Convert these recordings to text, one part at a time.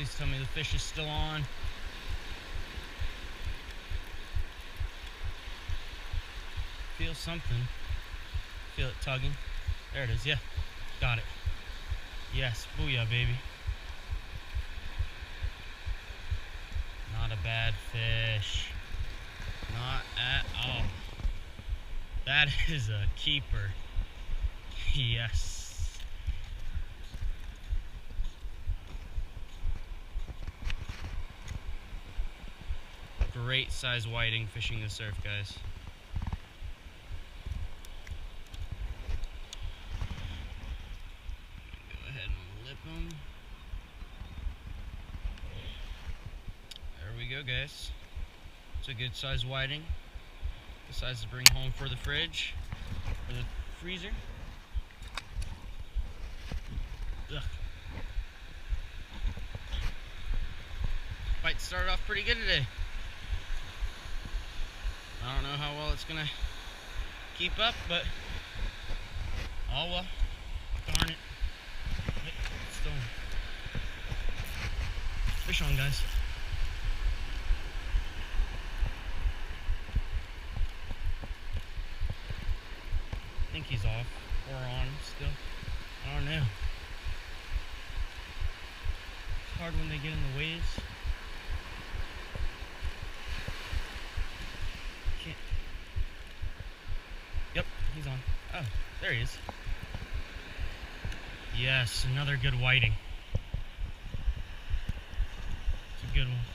Please tell me the fish is still on. Feel something. Feel it tugging. There it is, yeah. Got it. Yes, booyah, baby. Not a bad fish. Not at all. That is a keeper. Yes. Great size whiting fishing the surf, guys. Go ahead and lip them. There we go, guys. It's a good size whiting. The size to bring home for the fridge, or the freezer. Ugh. Bite started off pretty good today. I don't know how well it's gonna keep up, but oh well. Darn it. It's still fish on, guys. I think he's off or on still. I don't know. It's hard when they get in the waves. Can't. Yep, he's on. Oh, there he is. Yes, another good whiting. It's a good one.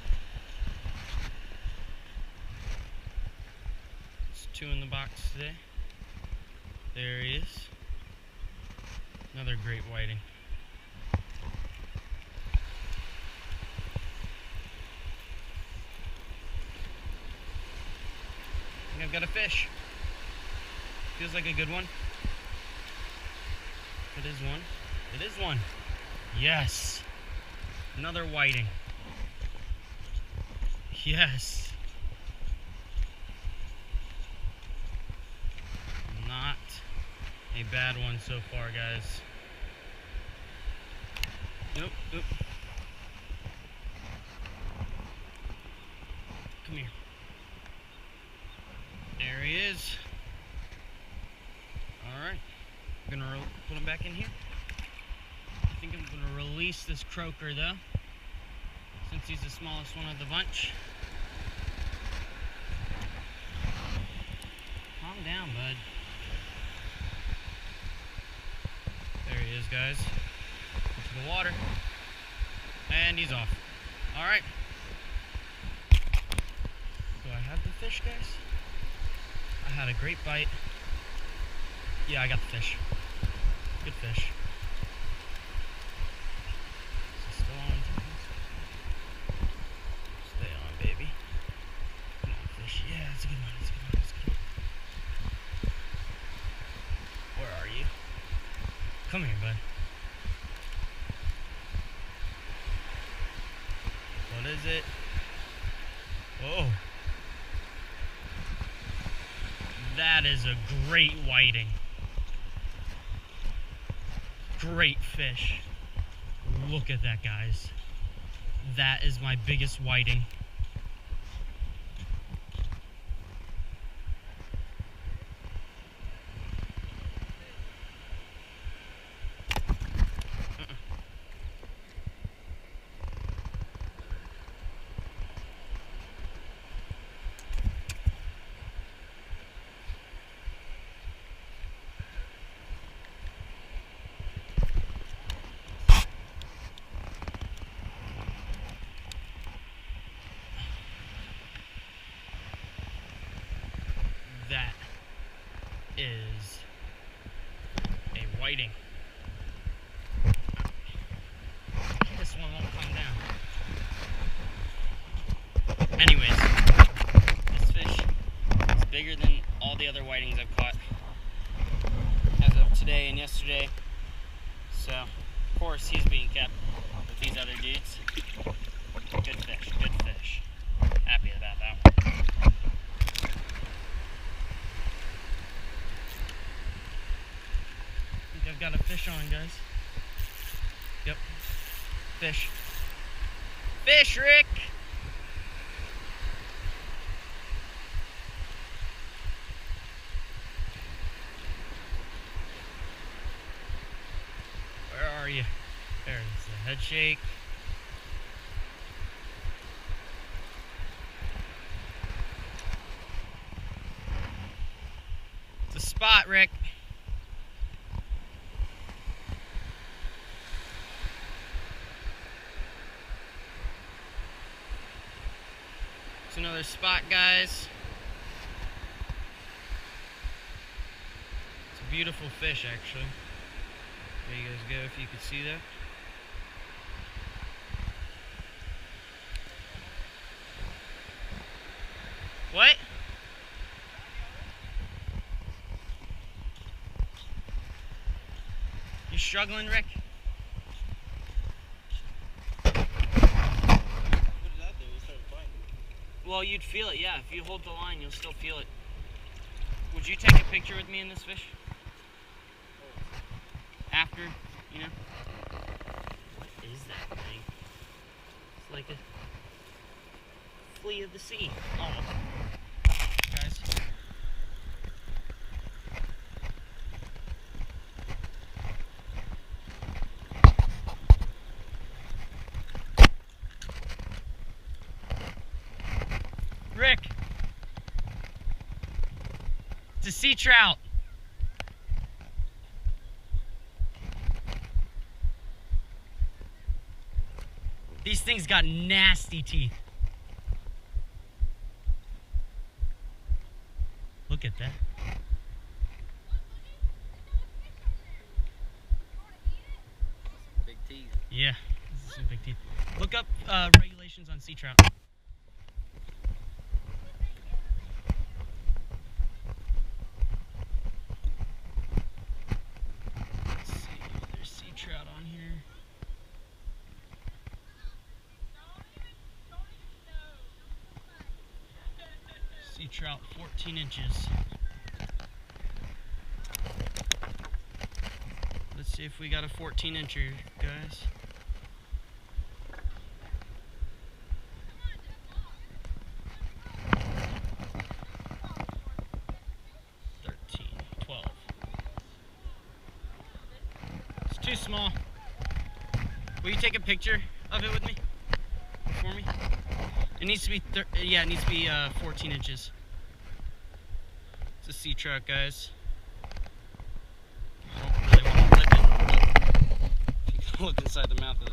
It's 2 in the box today. There he is. Another great whiting. I think I've got a fish. Feels like a good one. It is one. It is one. Yes. Another whiting. Yes. Not a bad one so far, guys. Nope, nope. Come here. There he is. Alright. I'm gonna put him back in here. I think I'm gonna release this croaker though, since he's the smallest one of the bunch. Calm down, bud. There he is, guys. Into the water. And he's off. Alright. Do I have the fish, guys? I had a great bite. Yeah, I got the fish. Good fish. Is he still on? Stay on, baby. Come on, fish. Yeah, it's a good one. It's a good one. It's a good one. Where are you? Come here, bud. What is it? Oh. That is a great whiting. Great fish. Look at that, guys. That is my biggest whiting. That is a whiting. This one won't come down. Anyways, this fish is bigger than all the other whitings I've caught as of today and yesterday. So, of course, he's being kept with these other dudes. Good fish, good fish. Happy about that one. I've got a fish on, guys. Yep. Fish. fish, Rick. Where are you? There's the head shake. It's a spot, Rick. It's another spot, guys. It's a beautiful fish, actually. There you guys go, if you could see that. What? You struggling, Rick? What did that do? It started biting. Well, you'd feel it, yeah. If you hold the line, you'll still feel it. Would you take a picture with me in this fish? After, you know? What is that thing? It's like a flea of the sea. Oh. Guys. Rick. It's a sea trout. These things got nasty teeth. Look at that. Big teeth. Yeah, this is some big teeth. Look up regulations on sea trout. Let's see, there's sea trout on here. Sea trout, 14 inches. Let's see if we got a 14-incher, guys. It's too small. Will you take a picture of it with me? For me? It needs to be, yeah, it needs to be 14 inches. It's a sea trout, guys. I don't really want to rip it. If you can look inside the mouth of